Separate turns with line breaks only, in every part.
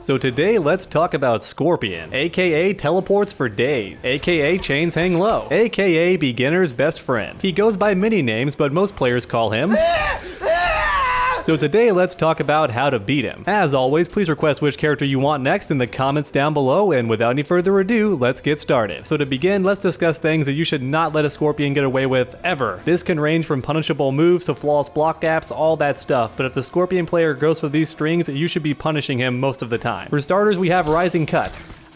So today let's talk about Scorpion, aka teleports for days, aka chains hang low, aka beginner's best friend. He goes by many names, but most players call him... So today let's talk about how to beat him. As always, please request which character you want next in the comments down below, and without any further ado, let's get started. So to begin, let's discuss things that you should not let a Scorpion get away with ever. This can range from punishable moves to flawless block gaps, all that stuff, but if the Scorpion player goes for these strings, you should be punishing him most of the time. For starters, we have Rising Cut.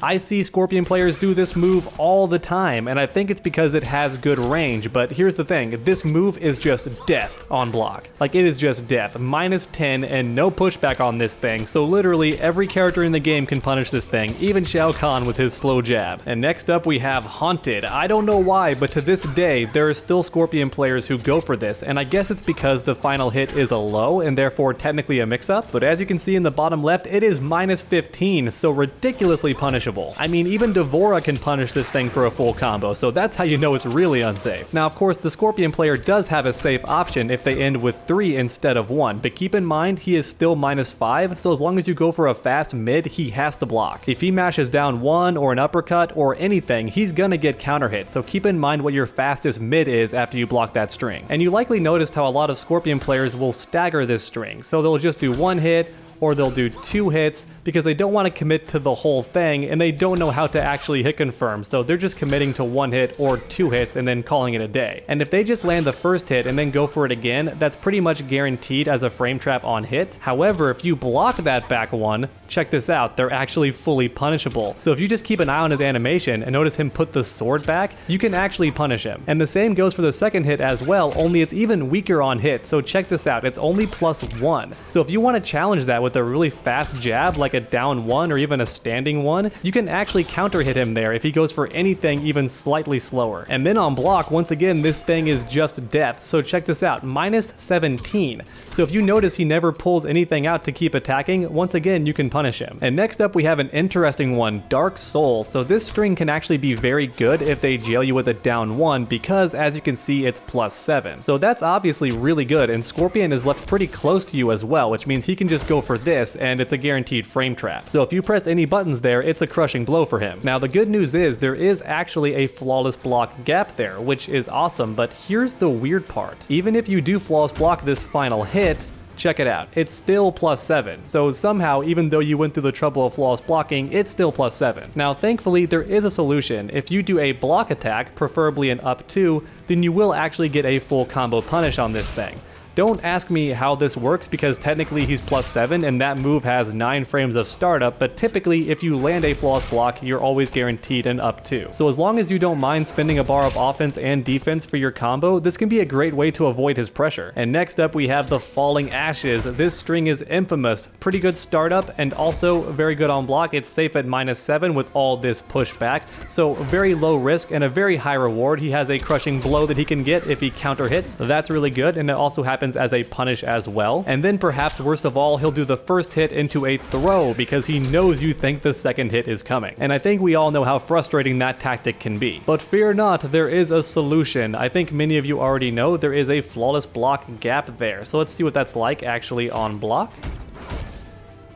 I see Scorpion players do this move all the time, and I think it's because it has good range, but here's the thing, this move is just death on block. Like, it is just death, -10 and no pushback on this thing, so literally every character in the game can punish this thing, even Shao Kahn with his slow jab. And next up we have Haunted. I don't know why, but to this day, there are still Scorpion players who go for this, and I guess it's because the final hit is a low, and therefore technically a mix-up, but as you can see in the bottom left, it is -15, so ridiculously punishable. I mean, even Devora can punish this thing for a full combo, so that's how you know it's really unsafe. Now, of course, the Scorpion player does have a safe option if they end with 3 instead of 1, but keep in mind he is still -5, so as long as you go for a fast mid, he has to block. If he mashes down 1 or an uppercut or anything, he's gonna get counter hit, so keep in mind what your fastest mid is after you block that string. And you likely noticed how a lot of Scorpion players will stagger this string, so they'll just do 1 hit, or they'll do 2 hits because they don't want to commit to the whole thing and they don't know how to actually hit confirm, so they're just committing to 1 hit or 2 hits and then calling it a day. And if they just land the first hit and then go for it again, that's pretty much guaranteed as a frame trap on hit. However, if you block that back one, check this out, they're actually fully punishable. So if you just keep an eye on his animation and notice him put the sword back, you can actually punish him. And the same goes for the second hit as well, only it's even weaker on hit, so check this out, it's only +1. So if you want to challenge that with a really fast jab like a down 1 or even a standing 1, you can actually counter hit him there if he goes for anything even slightly slower. And then on block, once again, this thing is just death, so check this out, -17. So if you notice he never pulls anything out to keep attacking, once again you can punish him. And next up we have an interesting one, Dark Soul. So this string can actually be very good if they jail you with a down 1 because as you can see it's +7. So that's obviously really good, and Scorpion is left pretty close to you as well, which means he can just go for this and it's a guaranteed frame trap. So if you press any buttons there, it's a crushing blow for him. Now the good news is there is actually a flawless block gap there, which is awesome, but here's the weird part. Even if you do flawless block this final hit, check it out, it's still +7. So somehow, even though you went through the trouble of flawless blocking, it's still +7. Now thankfully there is a solution. If you do a block attack, preferably an up 2, then you will actually get a full combo punish on this thing. Don't ask me how this works because technically he's +7 and that move has 9 frames of startup, but typically if you land a flawless block, you're always guaranteed an up 2. So as long as you don't mind spending a bar of offense and defense for your combo, this can be a great way to avoid his pressure. And next up we have the Falling Ashes. This string is infamous. Pretty good startup and also very good on block. It's safe at -7 with all this pushback, so very low risk and a very high reward. He has a crushing blow that he can get if he counter hits. That's really good, and it also happens as a punish as well. And then perhaps worst of all, he'll do the first hit into a throw because he knows you think the second hit is coming. And I think we all know how frustrating that tactic can be. But fear not, there is a solution. I think many of you already know there is a flawless block gap there. So let's see what that's like actually on block.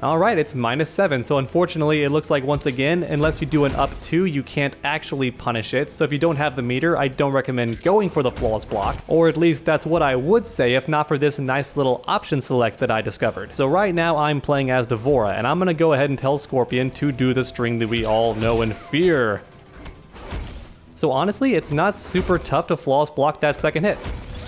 Alright, it's -7, so unfortunately it looks like once again, unless you do an up 2, you can't actually punish it. So if you don't have the meter, I don't recommend going for the flawless block, or at least that's what I would say if not for this nice little option select that I discovered. So right now I'm playing as Devora, and I'm gonna go ahead and tell Scorpion to do the string that we all know and fear. So honestly, it's not super tough to flawless block that second hit.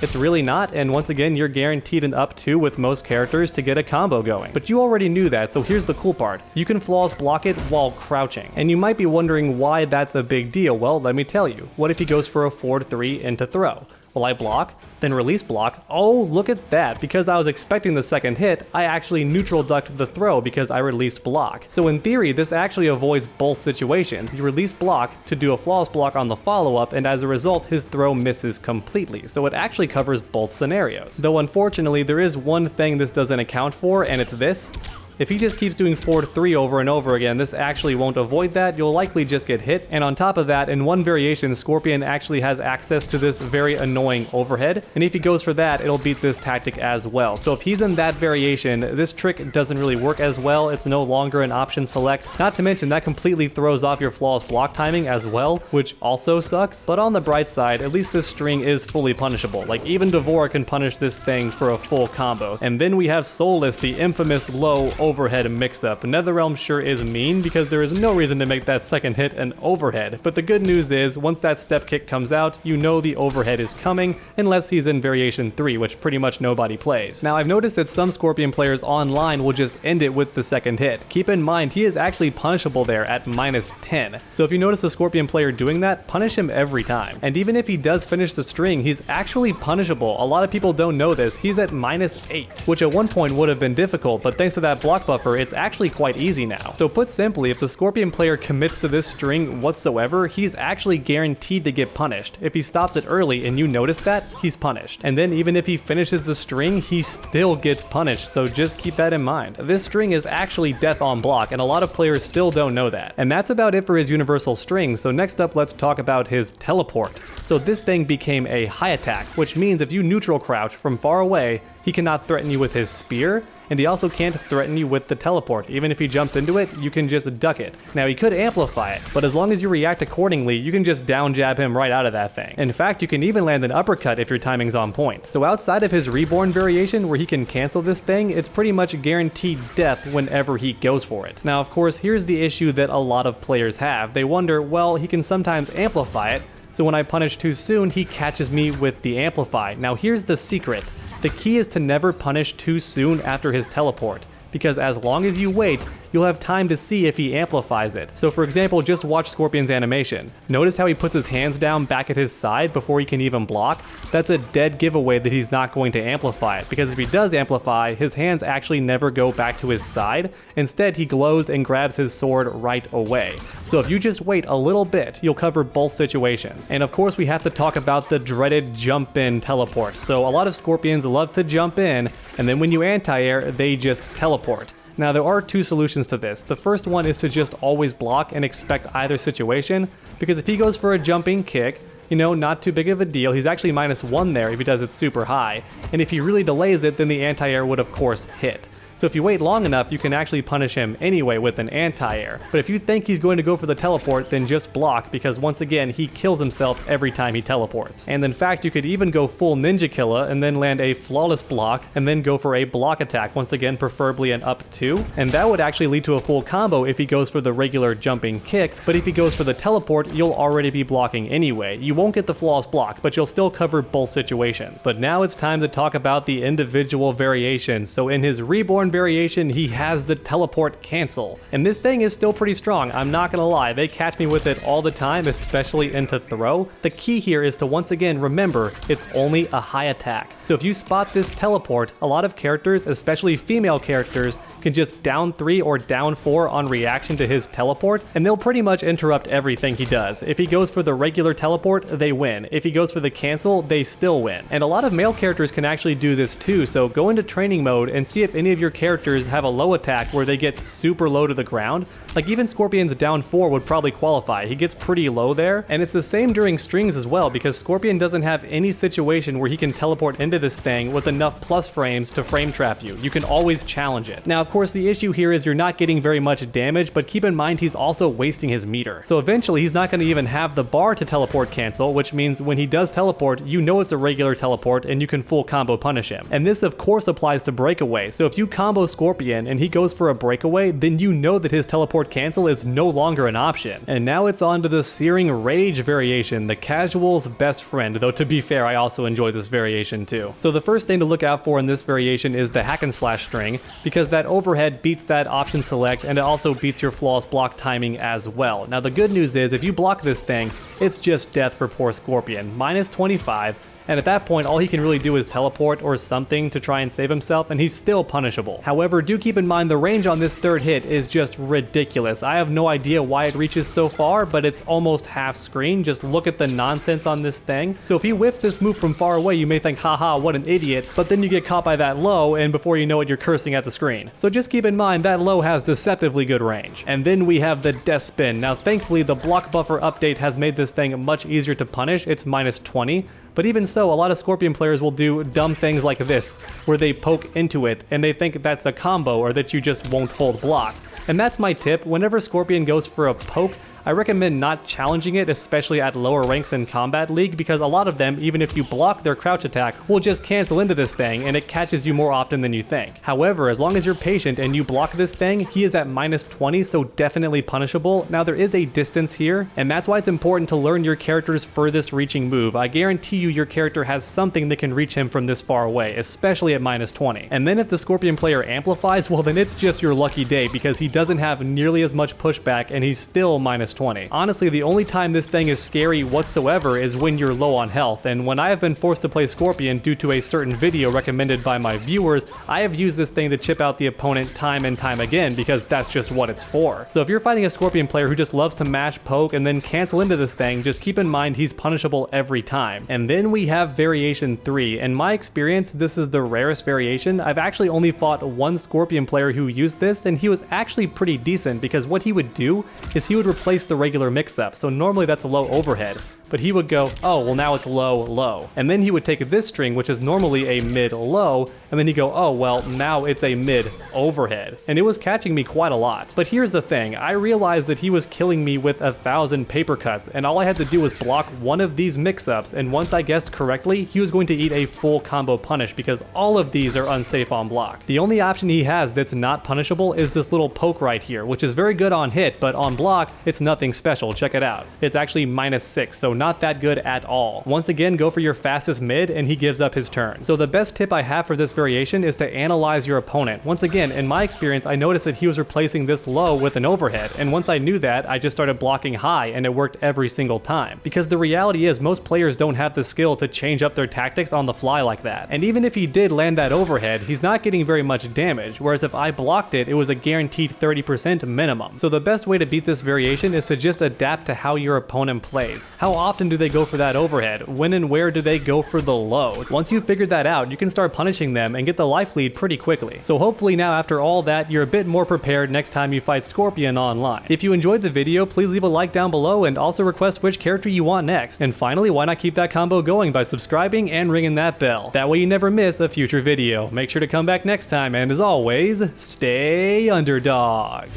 It's really not, and once again, you're guaranteed an up 2 with most characters to get a combo going. But you already knew that, so here's the cool part. You can flawless block it while crouching. And you might be wondering why that's a big deal. Well, let me tell you. What if he goes for a forward 3 into throw? Will I block? Then release block. Oh, look at that. Because I was expecting the second hit, I actually neutral ducked the throw because I released block. So in theory, this actually avoids both situations. You release block to do a flawless block on the follow-up, and as a result, his throw misses completely. So it actually covers both scenarios. Though unfortunately, there is one thing this doesn't account for, and it's this. If he just keeps doing forward 3 over and over again, this actually won't avoid that. You'll likely just get hit. And on top of that, in one variation, Scorpion actually has access to this very annoying overhead. And if he goes for that, it'll beat this tactic as well. So if he's in that variation, this trick doesn't really work as well. It's no longer an option select. Not to mention that completely throws off your flawless block timing as well, which also sucks. But on the bright side, at least this string is fully punishable. Like even Devora can punish this thing for a full combo. And then we have Soulless, the infamous low overhead mix-up. NetherRealm sure is mean because there is no reason to make that second hit an overhead. But the good news is, once that step kick comes out, you know the overhead is coming, unless he's in variation 3, which pretty much nobody plays. Now I've noticed that some Scorpion players online will just end it with the second hit. Keep in mind, he is actually punishable there at -10. So if you notice a Scorpion player doing that, punish him every time. And even if he does finish the string, he's actually punishable. A lot of people don't know this. He's at -8, which at one point would have been difficult, but thanks to that block buffer, it's actually quite easy now. So put simply, if the Scorpion player commits to this string whatsoever, he's actually guaranteed to get punished. If he stops it early and you notice that, he's punished. And then even if he finishes the string, he still gets punished, so just keep that in mind. This string is actually death on block, and a lot of players still don't know that. And that's about it for his universal string, so next up let's talk about his teleport. So this thing became a high attack, which means if you neutral crouch from far away, he cannot threaten you with his spear, and he also can't threaten you with the teleport. Even if he jumps into it, you can just duck it. Now he could amplify it, but as long as you react accordingly, you can just down jab him right out of that thing. In fact, you can even land an uppercut if your timing's on point. So outside of his reborn variation where he can cancel this thing, it's pretty much guaranteed death whenever he goes for it. Now of course, here's the issue that a lot of players have. They wonder, well, he can sometimes amplify it, so when I punish too soon, he catches me with the amplify. Now here's the secret. The key is to never punish too soon after his teleport, because as long as you wait, you'll have time to see if he amplifies it. So for example, just watch Scorpion's animation. Notice how he puts his hands down back at his side before he can even block? That's a dead giveaway that he's not going to amplify it, because if he does amplify, his hands actually never go back to his side. Instead, he glows and grabs his sword right away. So if you just wait a little bit, you'll cover both situations. And of course, we have to talk about the dreaded jump in teleport. So a lot of Scorpions love to jump in, and then when you anti-air, they just teleport. Now there are two solutions to this. The first one is to just always block and expect either situation, because if he goes for a jumping kick, you know, not too big of a deal. He's actually -1 there if he does it super high. And if he really delays it, then the anti-air would of course hit. So if you wait long enough, you can actually punish him anyway with an anti-air. But if you think he's going to go for the teleport, then just block, because once again, he kills himself every time he teleports. And in fact, you could even go full ninja killer and then land a flawless block and then go for a block attack, once again, preferably an up 2. And that would actually lead to a full combo if he goes for the regular jumping kick, but if he goes for the teleport, you'll already be blocking anyway. You won't get the flawless block, but you'll still cover both situations. But now it's time to talk about the individual variations. So in his reborn variation, he has the teleport cancel, and this thing is still pretty strong. I'm not gonna lie, they catch me with it all the time, especially into throw. The key here is to once again remember it's only a high attack. So if you spot this teleport, a lot of characters, especially female characters, can just down 3 or down 4 on reaction to his teleport, and they'll pretty much interrupt everything he does. If he goes for the regular teleport, they win. If he goes for the cancel, they still win. And a lot of male characters can actually do this too, so go into training mode and see if any of your characters have a low attack where they get super low to the ground. Like even Scorpion's down 4 would probably qualify. He gets pretty low there, and it's the same during strings as well, because Scorpion doesn't have any situation where he can teleport into this thing with enough plus frames to frame trap you. You can always challenge it. Now of course the issue here is you're not getting very much damage, but keep in mind he's also wasting his meter. So eventually he's not going to even have the bar to teleport cancel, which means when he does teleport, you know it's a regular teleport and you can full combo punish him. And this of course applies to breakaway. So if you combo Scorpion and he goes for a breakaway, then you know that his teleport cancel is no longer an option. And now it's on to the Searing Rage variation, the casual's best friend, though to be fair, I also enjoy this variation too. So the first thing to look out for in this variation is the hack and slash string, because that overhead beats that option select, and it also beats your flawless block timing as well. Now the good news is if you block this thing, it's just death for poor Scorpion. -25. and at that point all he can really do is teleport or something to try and save himself, and he's still punishable. However, do keep in mind the range on this third hit is just ridiculous. I have no idea why it reaches so far, but it's almost half screen. Just look at the nonsense on this thing. So if he whiffs this move from far away, you may think, haha, what an idiot, but then you get caught by that low, and before you know it, you're cursing at the screen. So just keep in mind that low has deceptively good range. And then we have the death spin. Now thankfully the block buffer update has made this thing much easier to punish. It's minus 20. But even so, a lot of Scorpion players will do dumb things like this, where they poke into it and they think that's a combo or that you just won't hold block. And that's my tip. Whenever Scorpion goes for a poke, I recommend not challenging it, especially at lower ranks in Combat League, because a lot of them, even if you block their crouch attack, will just cancel into this thing and it catches you more often than you think. However, as long as you're patient and you block this thing, he is at minus 20, so definitely punishable. Now there is a distance here, and that's why it's important to learn your character's furthest reaching move. I guarantee you your character has something that can reach him from this far away, especially at minus 20. And then if the Scorpion player amplifies, well then it's just your lucky day, because he doesn't have nearly as much pushback and he's still minus 20. Honestly, the only time this thing is scary whatsoever is when you're low on health, and when I have been forced to play Scorpion due to a certain video recommended by my viewers, I have used this thing to chip out the opponent time and time again, because that's just what it's for. So if you're fighting a Scorpion player who just loves to mash poke and then cancel into this thing, just keep in mind he's punishable every time. And then we have variation 3. In my experience, this is the rarest variation. I've actually only fought one Scorpion player who used this, and he was actually pretty decent, because what he would do is he would replace the regular mix-up. So normally that's a low overhead, but he would go, oh, well now it's low, low. And then he would take this string, which is normally a mid low, and then he'd go, oh, well now it's a mid overhead. And it was catching me quite a lot. But here's the thing, I realized that he was killing me with 1,000 paper cuts, and all I had to do was block one of these mix-ups, and once I guessed correctly, he was going to eat a full combo punish, because all of these are unsafe on block. The only option he has that's not punishable is this little poke right here, which is very good on hit, but on block, it's nothing special. Check it out. It's actually minus 6, so not that good at all. Once again, go for your fastest mid, and he gives up his turn. So the best tip I have for this variation is to analyze your opponent. Once again, in my experience, I noticed that he was replacing this low with an overhead, and once I knew that, I just started blocking high, and it worked every single time. Because the reality is, most players don't have the skill to change up their tactics on the fly like that. And even if he did land that overhead, he's not getting very much damage, whereas if I blocked it, it was a guaranteed 30% minimum. So the best way to beat this variation is to just adapt to how your opponent plays. How often do they go for that overhead? When and where do they go for the low? Once you've figured that out, you can start punishing them and get the life lead pretty quickly. So hopefully now, after all that, you're a bit more prepared next time you fight Scorpion online. If you enjoyed the video, please leave a like down below and also request which character you want next. And finally, why not keep that combo going by subscribing and ringing that bell? That way you never miss a future video. Make sure to come back next time, and as always, stay underdogs.